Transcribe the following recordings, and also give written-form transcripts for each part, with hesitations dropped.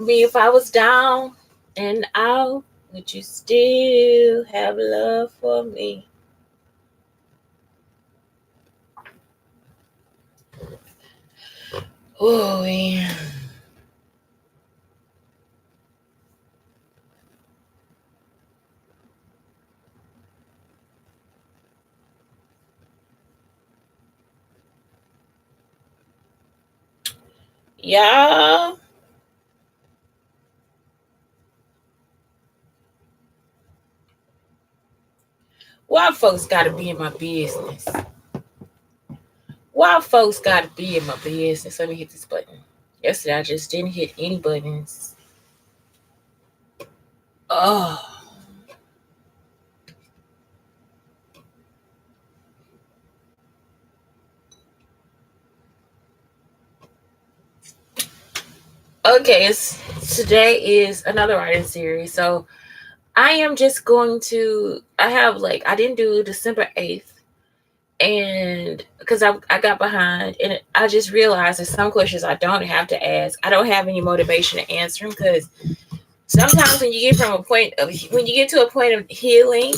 Me, if I was down and out, would you still have love for me? Oh, yeah. Yeah. Why folks gotta be in my business? Why folks gotta be in my business? Let me hit this button. Yesterday I just didn't hit any buttons. Oh. Okay, today is another writing series. So I am just going to I didn't do December 8th, and because I got behind, and I just realized that some questions I don't have to ask. I don't have any motivation to answer them, because sometimes when you get to a point of healing,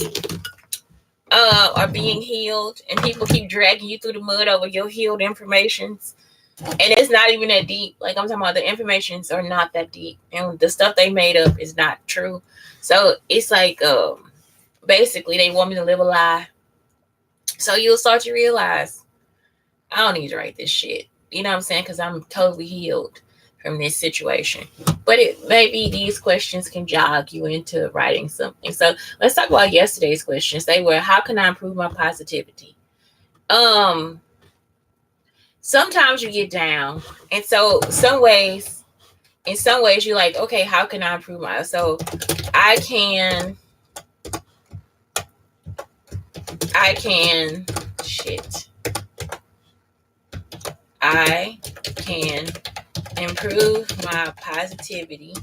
or being healed, and people keep dragging you through the mud over your healed informations, and it's not even that deep. Like, I'm talking about, the informations are not that deep, and the stuff they made up is not true. So it's like, basically they want me to live a lie. So you'll start to realize, I don't need to write this shit. You know what I'm saying? Because I'm totally healed from this situation. But it maybe these questions can jog you into writing something. So let's talk about yesterday's questions. They were, how can I improve my positivity? Um, Sometimes you get down, and so in some ways you're like, okay, how can I improve my? So I can, I can, shit. I can improve my positivity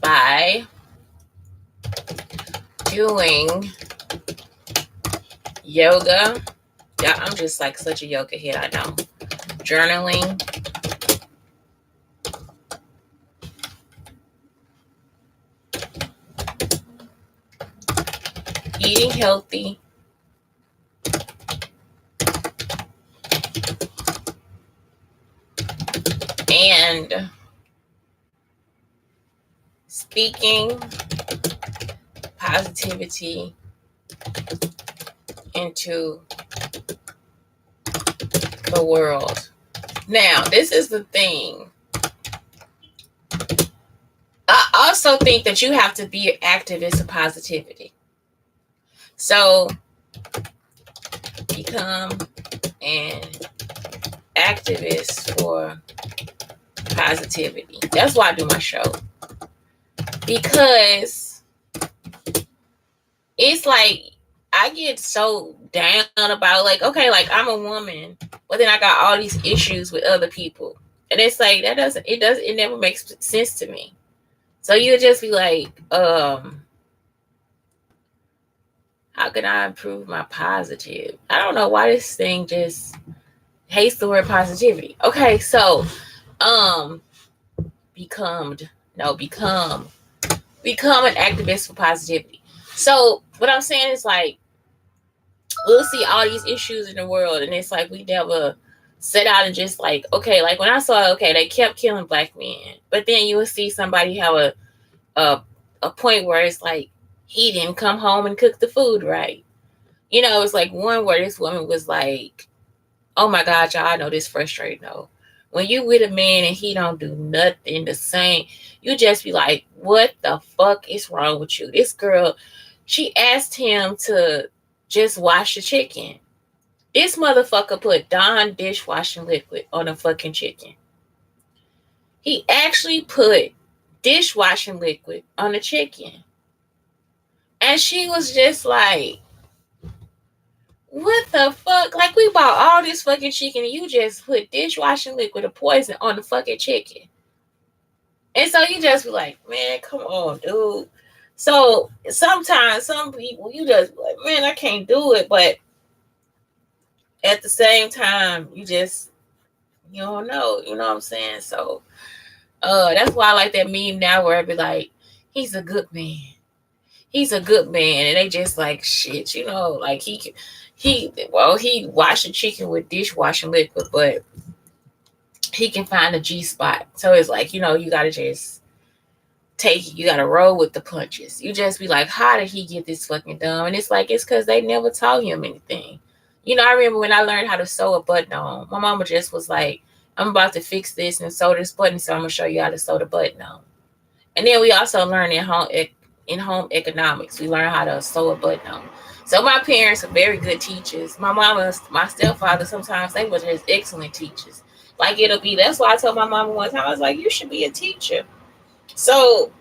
by doing yoga. Yeah, I'm just like such a yoga head, I know. Journaling, eating healthy, and speaking positivity into the world. Now, this is the thing. I also think that you have to be an activist of positivity. So become an activist for positivity. That's why I do my show. Because it's like, I get so down about, like, okay, like, I'm a woman, but then I got all these issues with other people. And it's like, it never makes sense to me. So you'll just be like, how can I improve my positive? I don't know why this thing just hates the word positivity. Okay, so um become no become an activist for positivity. So what I'm saying is, like, we'll see all these issues in the world, and it's like we never set out and just, like, okay, like when I saw, okay, they kept killing black men, but then you will see somebody have a a point where it's like, he didn't come home and cook the food right. You know, it's like one where this woman was like, oh my God, y'all, I know this frustrating though. When you with a man and he don't do nothing the same, you just be like, what the fuck is wrong with you? This girl, she asked him to just wash the chicken. This motherfucker put Dawn dishwashing liquid on the fucking chicken. He actually put dishwashing liquid on the chicken. And she was just like, what the fuck? Like, we bought all this fucking chicken and you just put dishwashing liquid of poison on the fucking chicken. And so you just be like, man, come on, dude. So sometimes some people you just like, man, I can't do it, but at the same time, you don't know, you know what I'm saying? So that's why I like that meme now where I be like, he's a good man. He's a good man, and they just like shit, you know, like he washed the chicken with dishwashing liquid, but he can find a G spot. So it's like, you know, you gotta just you gotta roll with the punches. You just be like, how did he get this fucking done? And it's like, it's because they never taught him anything. You know, I remember when I learned how to sew a button on, my mama just was like, I'm about to fix this and sew this button, so I'm gonna show you how to sew the button on. And then we also learn in home economics, we learn how to sew a button on. So my parents are very good teachers. My mama, my stepfather, sometimes they were just excellent teachers. Like it'll be, that's why I told my mama one time, I was like, you should be a teacher. So,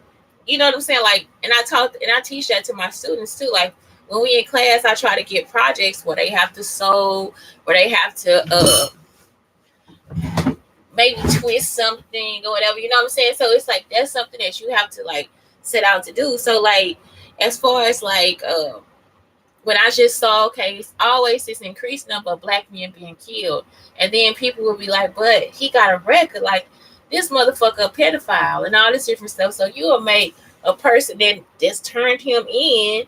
you know what I'm saying? Like, and I teach that to my students too. Like when we in class, I try to get projects where they have to sew, where they have to maybe twist something or whatever, you know what I'm saying? So it's like that's something that you have to like set out to do. So like as far as like when I just saw, okay, it's always this increased number of black men being killed, and then people will be like, but he got a record, like this motherfucker a pedophile and all this different stuff. So you will make a person that just turned him in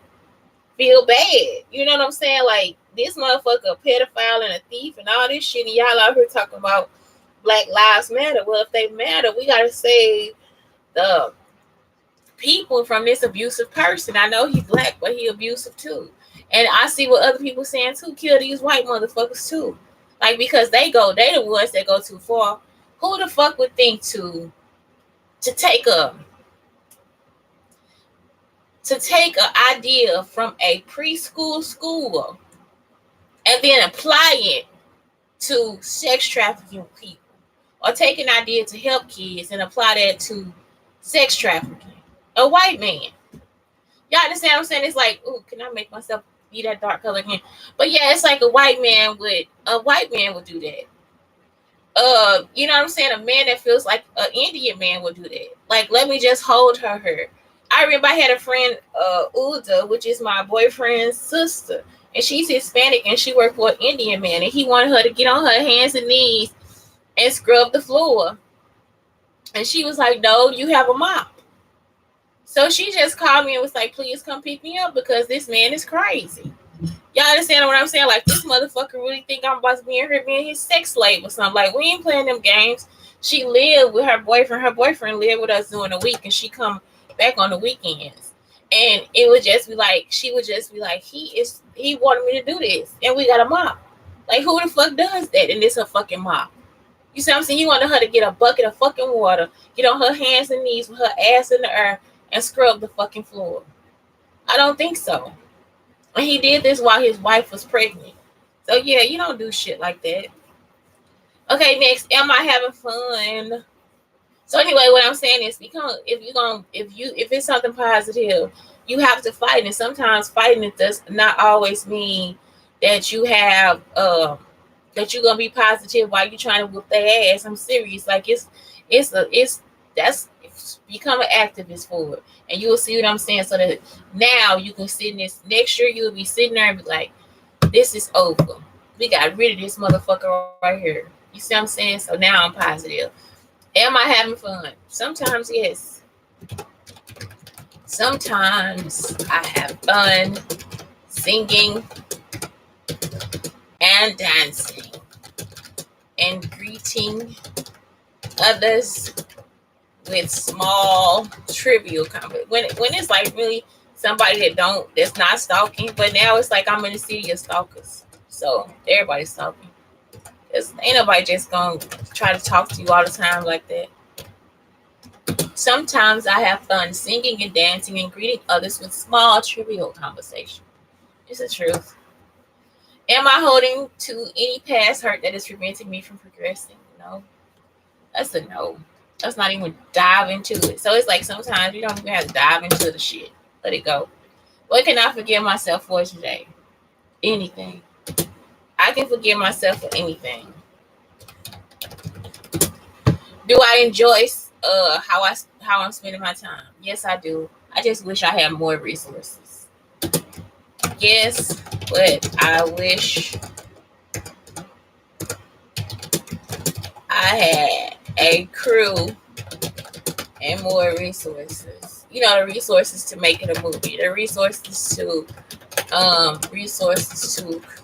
feel bad. You know what I'm saying? Like this motherfucker a pedophile and a thief and all this shit, and y'all out here talking about Black Lives Matter. Well, if they matter, we gotta save the people from this abusive person. I know he's black, but he abusive too. And I see what other people saying too. Kill these white motherfuckers too. Like because they the ones that go too far. Who the fuck would think to take a an idea from a preschool school and then apply it to sex trafficking people, or take an idea to help kids and apply that to sex trafficking? A white man. Y'all understand what I'm saying? It's like, ooh, can I make myself be that dark color again? But yeah, it's like a white man would do that. You know what I'm saying? A man that feels like an Indian man would do that. Like, let me just hold her. I remember I had a friend, Uda, which is my boyfriend's sister, and she's Hispanic and she worked for an Indian man, and he wanted her to get on her hands and knees and scrub the floor. And she was like, no, you have a mop. So she just called me and was like, please come pick me up because this man is crazy. Y'all understand what I'm saying? Like, this motherfucker really think I'm about to be in here being his sex slave or something. Like, we ain't playing them games. She lived with her boyfriend. Her boyfriend lived with us during the week, and she come back on the weekends. And it would just be like, she would just be like, he wanted me to do this, and we got a mop. Like, who the fuck does that? And it's a fucking mop. You see what I'm saying? You wanted her to get a bucket of fucking water, get on her hands and knees with her ass in the earth, and scrub the fucking floor. I don't think so. And he did this while his wife was pregnant. So yeah, you don't do shit like that. Okay, next, am I having fun? So anyway, what I'm saying is, if it's something positive, you have to fight. And sometimes fighting it does not always mean that you have that you're gonna be positive while you're trying to whoop their ass. I'm serious. Like that's become an activist for it, and you will see what I'm saying. So that now you can sit in this next year, you will be sitting there and be like, this is over. We got rid of this motherfucker right here. You see what I'm saying? So now I'm positive. Am I having fun? Sometimes, yes. Sometimes I have fun singing and dancing and greeting others with small trivial comment. When it's like really somebody that's not stalking, but now it's like I'm in the city of stalkers. So everybody's stalking. Ain't nobody just gonna try to talk to you all the time like that. Sometimes I have fun singing and dancing and greeting others with small trivial conversation. It's the truth. Am I holding to any past hurt that is preventing me from progressing? No. That's a no. Let's not even dive into it. So it's like sometimes you don't even have to dive into the shit. Let it go. What can I forgive myself for today? Anything. I can forgive myself for anything. Do I enjoy how I'm spending my time? Yes, I do. I just wish I had more resources. Yes, but I wish I had a crew and more resources. You know, the resources to make it a movie, the resources to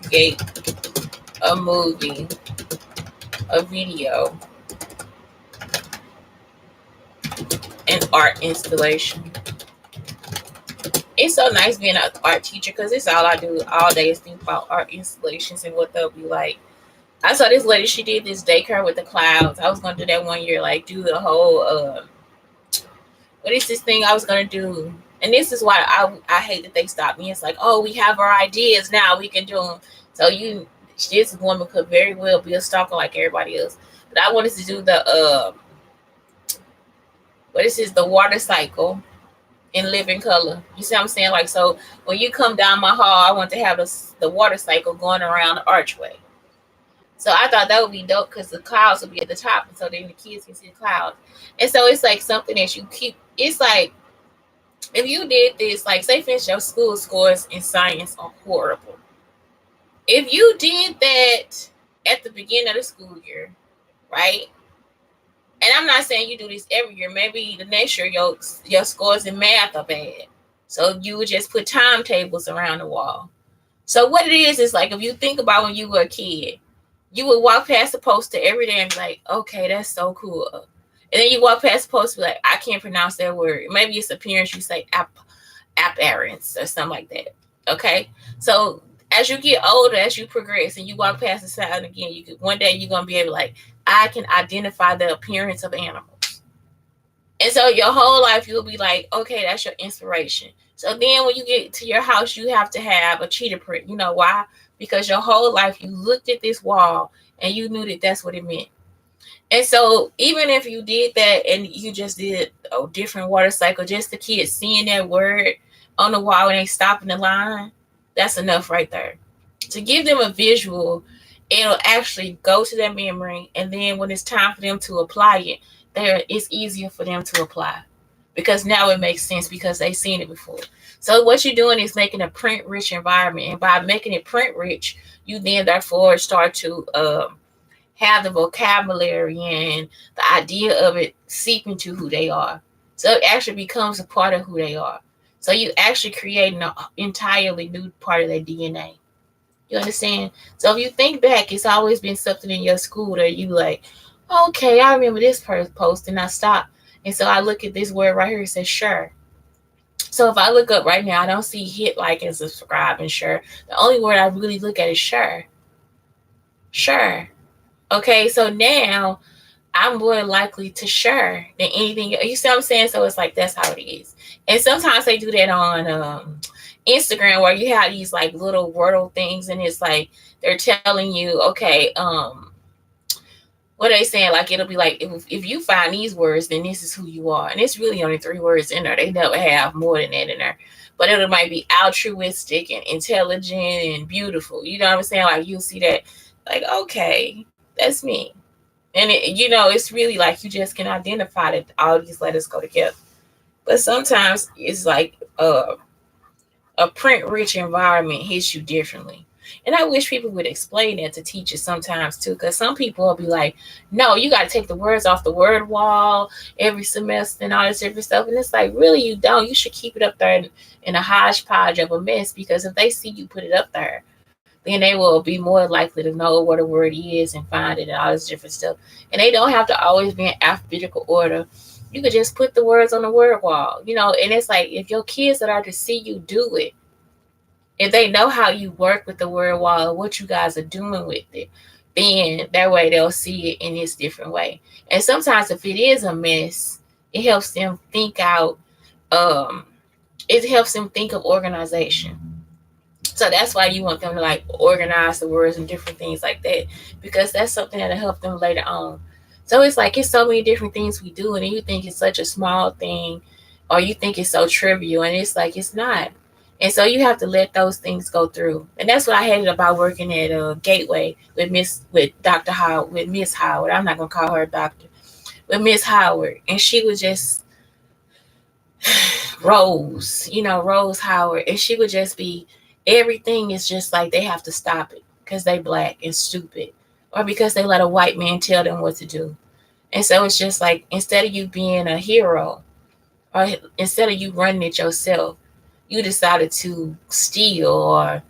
create a movie, a video, an art installation. It's so nice being an art teacher because it's all I do all day is think about art installations and what they'll be like. I saw this lady, she did this daycare with the clouds. I was gonna do that one year, like do the whole what is this thing I was gonna do? And this is why I hate that they stopped me. It's like, oh, we have our ideas now, we can do them. So this woman could very well be a stalker like everybody else. But I wanted to do the what is this? The water cycle in living color. You see what I'm saying? Like, so when you come down my hall, I want to have the water cycle going around the archway. So I thought that would be dope because the clouds would be at the top, and so then the kids can see the clouds. And so it's like something that you keep. It's like if you did this, like say, for instance, your school scores in science are horrible. If you did that at the beginning of the school year, right? And I'm not saying you do this every year. Maybe the next year your scores in math are bad, so you would just put timetables around the wall. So what it is like if you think about when you were a kid, you would walk past the poster every day and be like, okay, that's so cool. And then you walk past the poster, be like, I can't pronounce that word. Maybe it's appearance, you say appearance or something like that. Okay. So as you get older, as you progress and you walk past the sign again, one day you're gonna be able to like, I can identify the appearance of animals. And so your whole life you'll be like, okay, that's your inspiration. So then when you get to your house, you have to have a cheetah print. You know why? Because your whole life you looked at this wall and you knew that that's what it meant. And so even if you did that and you just did a different water cycle, just the kids seeing that word on the wall and they stop in the line, that's enough right there. To give them a visual, it'll actually go to their memory, and then when it's time for them to apply it, it's easier for them to apply because now it makes sense because they've seen it before. So what you're doing is making a print rich environment, and by making it print rich, you then therefore start to have the vocabulary and the idea of it seep into who they are. So it actually becomes a part of who they are. So you actually create an entirely new part of their DNA. You understand? So if you think back, it's always been something in your school that you like, okay, I remember this post and I stop. And so I look at this word right here, it says sure. So if I look up right now, I don't see hit, like, and subscribe and sure. The only word I really look at is sure. Sure. Okay, so now I'm more likely to share than anything. You see what I'm saying? So it's like that's how it is. And sometimes they do that on Instagram where you have these like little wordle things, and it's like they're telling you, okay, what are they saying? Like it'll be like if you find these words, then this is who you are. And it's really only 3 words in there. They never have more than that in there. But it might be altruistic and intelligent and beautiful. You know what I'm saying? Like you'll see that, like, okay, that's me. And it's really like you just can identify that all these letters go together. But sometimes it's like a print rich environment hits you differently. And I wish people would explain that to teachers sometimes too, because some people will be like, no, you got to take the words off the word wall every semester and all this different stuff. And it's like, really, you don't. You should keep it up there in a hodgepodge of a mess, because if they see you put it up there, then they will be more likely to know what a word is and find it and all this different stuff. And they don't have to always be in alphabetical order. You could just put the words on the word wall, and it's like if your kids that are to see you do it, if they know how you work with the word wall and what you guys are doing with it, then that way they'll see it in this different way. And sometimes if it is a mess, it helps them think out, it helps them think of organization. So that's why you want them to like organize the words and different things like that, because that's something that'll help them later on. So it's like it's so many different things we do, and you think it's such a small thing, or you think it's so trivial, and it's like it's not. And so you have to let those things go through, and that's what I hated about working at Gateway with Dr. Howard, with Miss Howard. I'm not gonna call her doctor, with Miss Howard, and she was just Rose, Rose Howard, and she would just be, everything is just like they have to stop it because they black and stupid, or because they let a white man tell them what to do. And so it's just like, instead of you being a hero, or instead of you running it yourself, you decided to steal or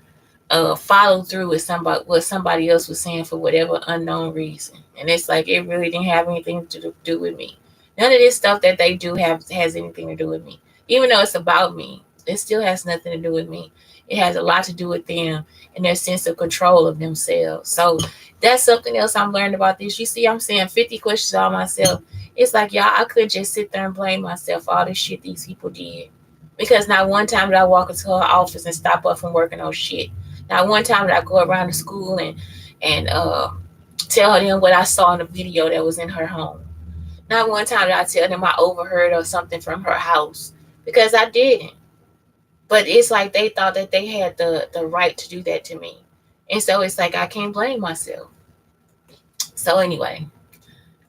follow through with what somebody else was saying for whatever unknown reason. And it's like, it really didn't have anything to do with me. None of this stuff that they do has anything to do with me. Even though it's about me, it still has nothing to do with me. It has a lot to do with them and their sense of control of themselves. So that's something else I'm learning about this. You see, I'm saying 50 questions on myself. It's like, y'all, I could just sit there and blame myself for all this shit these people did. Because not one time did I walk into her office and stop her from working on shit. Not one time did I go around the school and tell them what I saw in the video that was in her home. Not one time did I tell them I overheard or something from her house, because I didn't. But it's like they thought that they had the right to do that to me. And so it's like I can't blame myself. So anyway,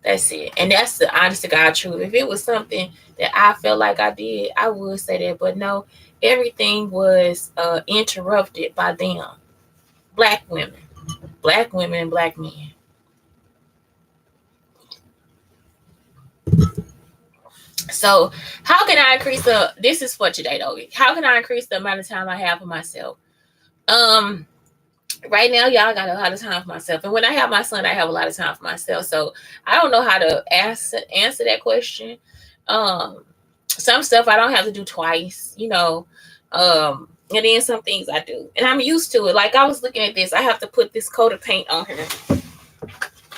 that's it. And that's the honest to God truth. If it was something that I felt like I did, I would say that. But no, everything was interrupted by them. Black women and black men. So how can I increase this is for today though. How can I increase the amount of time I have for myself? Right now, y'all, got a lot of time for myself. And when I have my son, I have a lot of time for myself. So I don't know how to answer that question. Some stuff I don't have to do twice, and then some things I do. And I'm used to it. Like, I was looking at this. I have to put this coat of paint on here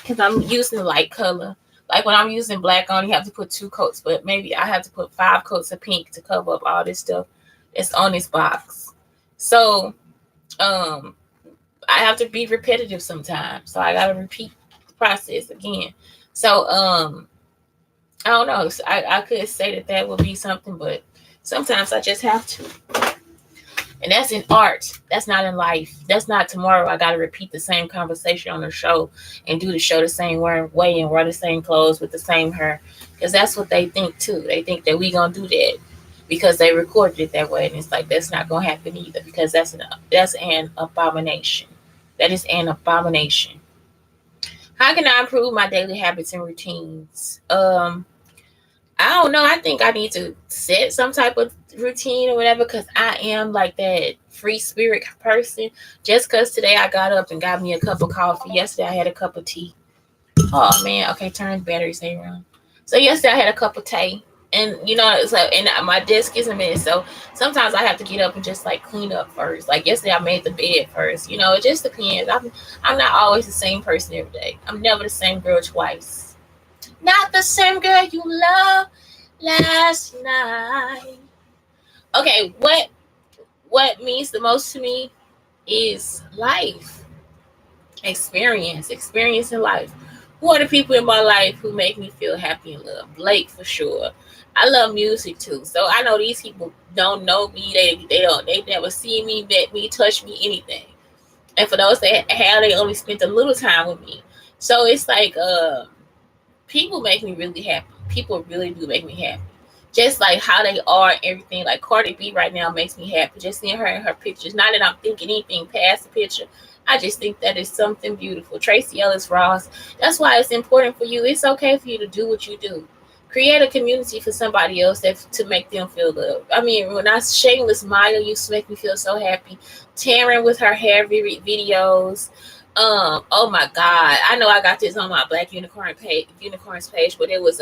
because I'm using light color. Like, when I'm using black on, you have to put 2 coats. But maybe I have to put 5 coats of pink to cover up all this stuff that's on this box. So, I have to be repetitive sometimes. So I got to repeat the process again. So, I don't know. I could say that would be something, but sometimes I just have to. And that's in art. That's not in life. That's not tomorrow I got to repeat the same conversation on the show and do the show the same way and wear the same clothes with the same hair. Because that's what they think too. They think that we going to do that because they recorded it that way. And it's like, that's not going to happen either, because that's an abomination. That is an abomination. How can I improve my daily habits and routines? I don't know. I think I need to set some type of routine or whatever, because I am like that free spirit person. Just because today I got up and got me a cup of coffee. Yesterday I had a cup of tea. Oh man, okay, turn battery saver on. So yesterday I had a cup of tea. And it's like, and my desk is a mess. So sometimes I have to get up and just like clean up first. Like yesterday I made the bed first. It just depends. I'm not always the same person every day. I'm never the same girl twice. Not the same girl you loved last night. Okay, what means the most to me is life. Experience in life. Who are the people in my life who make me feel happy and loved? Blake, for sure. I love music too, so I know these people don't know me. They never see me, met me, touch me, anything. And for those that have, they only spent a little time with me. So it's like people make me really happy. People really do make me happy. Just like how they are and everything. Like Cardi B right now makes me happy. Just seeing her in her pictures. Not that I'm thinking anything past the picture. I just think that is something beautiful. Tracy Ellis Ross. That's why it's important for you. It's okay for you to do what you do. Create a community for somebody else to make them feel good. I mean, when I Shameless Maya used to make me feel so happy. Taryn with her hair videos. Oh my God. I know I got this on my Black Unicorns page, but it was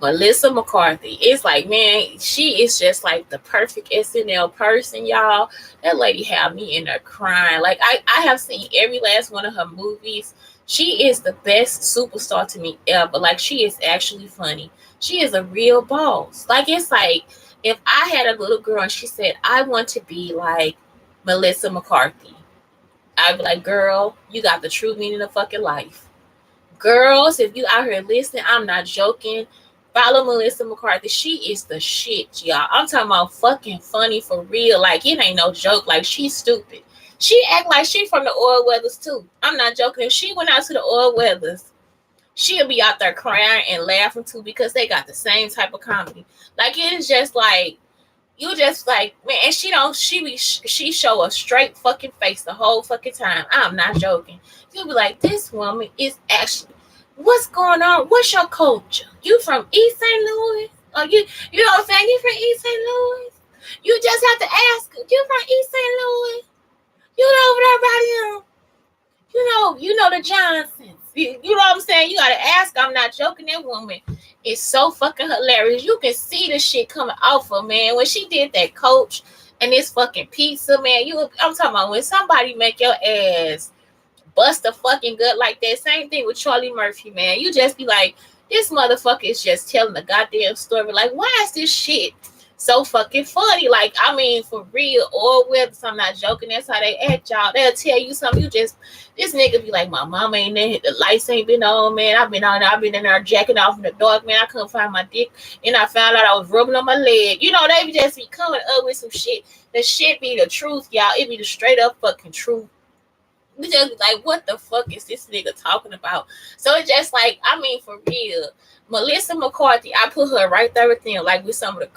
Melissa McCarthy. It's like, man, she is just like the perfect SNL person, y'all. That lady had me in there crying. Like, I have seen every last one of her movies. She is the best superstar to me ever. Like, she is actually funny. She is a real boss. Like, it's like, if I had a little girl and she said, I want to be like Melissa McCarthy, I'd be like, girl, you got the true meaning of fucking life. Girls, if you out here listening, I'm not joking. Follow Melissa McCarthy. She is the shit, y'all. I'm talking about fucking funny for real. Like, it ain't no joke. Like, she's stupid. She act like she from the Oil Weathers too. I'm not joking. If she went out to the Oil Weathers she'll be out there crying and laughing too because they got the same type of comedy. Like it is just like you just like man, and she show a straight fucking face the whole fucking time. I'm not joking. You'll be like, this woman is actually what's going on? What's your culture? You from East St. Louis? Or you know what I'm saying? You from East St. Louis? You just have to ask, you from East St. Louis? You know over there about him? You know the Johnsons. You know what I'm saying? You gotta ask. I'm not joking. That woman is so fucking hilarious. You can see the shit coming off her, man. When she did that coach and this fucking pizza, man. I'm talking about when somebody make your ass bust a fucking gut like that. Same thing with Charlie Murphy, man. You just be like, this motherfucker is just telling the goddamn story. Like, why is this shit so fucking funny? Like, I mean, for real, or whether I'm not joking, that's how they act, y'all. They'll tell you something. This nigga be like, my mama ain't there, the lights ain't been on, man. I've been in there jacking off in the dark, man. I couldn't find my dick, and I found out I was rubbing on my leg. You know, they just be coming up with some shit. The shit be the truth, y'all. It be the straight up fucking truth. We just like, what the fuck is this nigga talking about? So it's just like, I mean, for real, Melissa McCarthy, I put her right there with them, like with some of the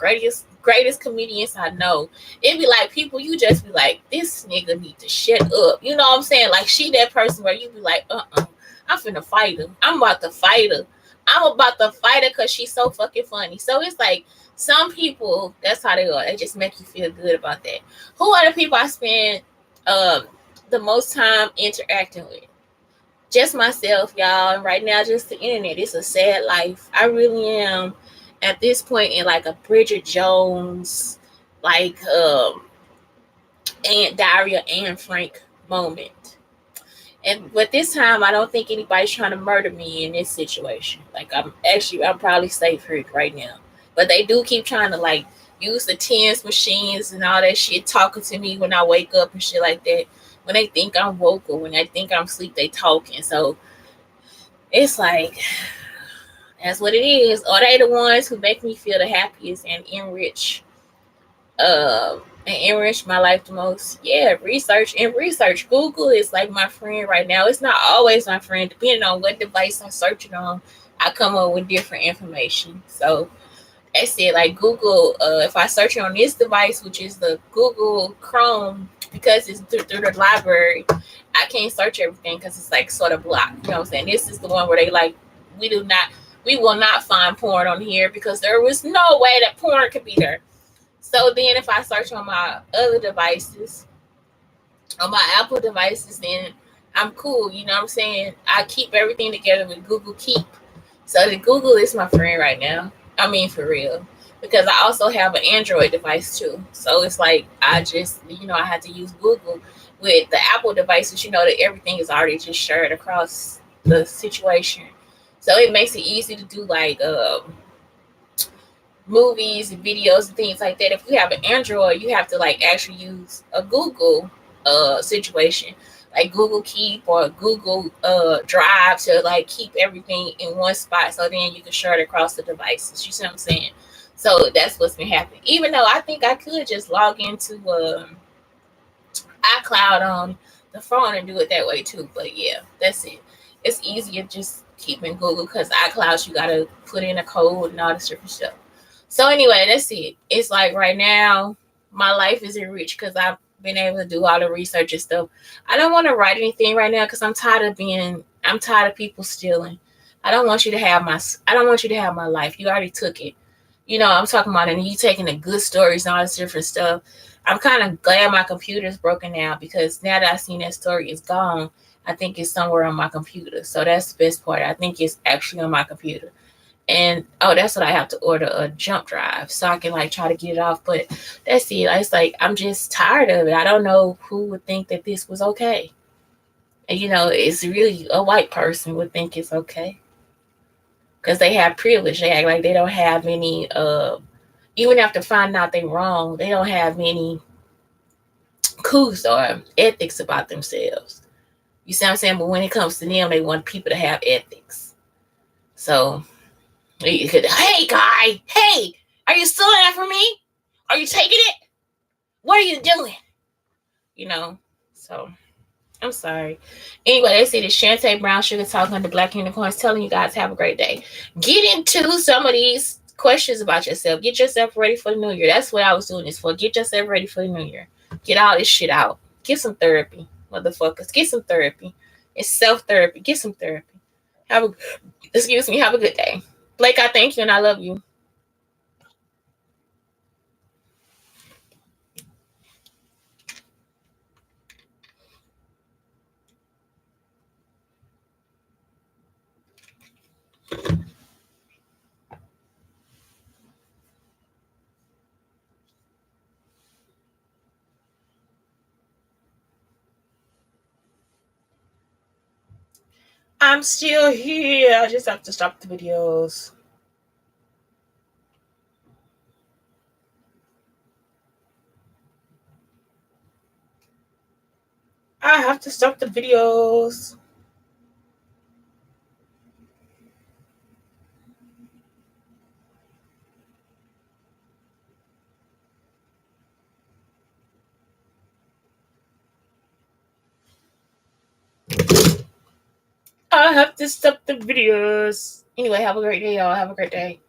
greatest comedians I know. It'd be like people, you just be like, this nigga need to shut up. You know what I'm saying? Like she that person where you be like, I'm finna fight her. I'm about to fight her. I'm about to fight her because she's so fucking funny. So it's like some people, that's how they are. They just make you feel good about that. Who are the people I spend the most time interacting with? Just myself, y'all. And right now, just the internet. It's a sad life. I really am at this point in like a Bridget Jones, like Aunt Daria, Anne Frank moment. But this time, I don't think anybody's trying to murder me in this situation. Like I'm probably safe here right now. But they do keep trying to like use the TENS machines and all that shit, talking to me when I wake up and shit like that. When they think I'm woke or when they think I'm asleep, they talking. So it's like that's what it is. Are they the ones who make me feel the happiest and enrich my life the most? Yeah, research. Google is like my friend right now. It's not always my friend, depending on what device I'm searching on. I come up with different information. So that's it. Like Google, if I search on this device, which is the Google Chrome, because it's through the library, I can't search everything because it's like sort of blocked. You know what I'm saying? This is the one where they like, we will not find porn on here because there was no way that porn could be there. So then if I search on my other devices, on my Apple devices, then I'm cool. You know what I'm saying? I keep everything together with Google Keep. So the Google is my friend right now. I mean, for real. Because I also have an Android device too. So it's like I just, I had to use Google. With the Apple devices, that everything is already just shared across the situation. So it makes it easy to do like movies and videos and things like that. If you have an Android, you have to like actually use a Google situation, like Google Keep or Google Drive, to like keep everything in one spot, so then you can share it across the devices. You see what I'm saying? So that's what's been happening. Even though I think I could just log into iCloud on the phone and do it that way too. But yeah, that's it. It's easier just keeping Google because iCloud, you gotta put in a code and all this different stuff. So anyway, that's it. It's like right now, my life is enriched because I've been able to do all the research and stuff. I don't want to write anything right now because I'm tired of people stealing. I don't want you to have my life. You already took it. I'm talking about, and you taking the good stories and all this different stuff. I'm kind of glad my computer is broken now because now that I've seen that story is gone, I think it's somewhere on my computer. So that's the best part. I think it's actually on my computer. And that's what I have to order, a jump drive, so I can like try to get it off. But that's it. It's like I'm just tired of it. I don't know who would think that this was okay. And it's really a white person would think it's okay because they have privilege. They act like they don't have any. Even after finding out they're wrong, they don't have any couth or ethics about themselves. You see what I'm saying? But when it comes to them, they want people to have ethics. So. Hey, guy. Hey, are you stealing that from me? Are you taking it? What are you doing? So I'm sorry. Anyway, they say the Shante Brown Sugar Talk on the Black Unicorns telling you guys have a great day. Get into some of these questions about yourself. Get yourself ready for the new year. That's what I was doing this for. Get yourself ready for the new year. Get all this shit out. Get some therapy, motherfuckers. Get some therapy. It's self-therapy. Get some therapy. Have a good day. Blake, I thank you and I love you. I'm still here. I just have to stop the videos. I have to stop the videos. I have to stop the videos. Anyway, have a great day, y'all. Have a great day.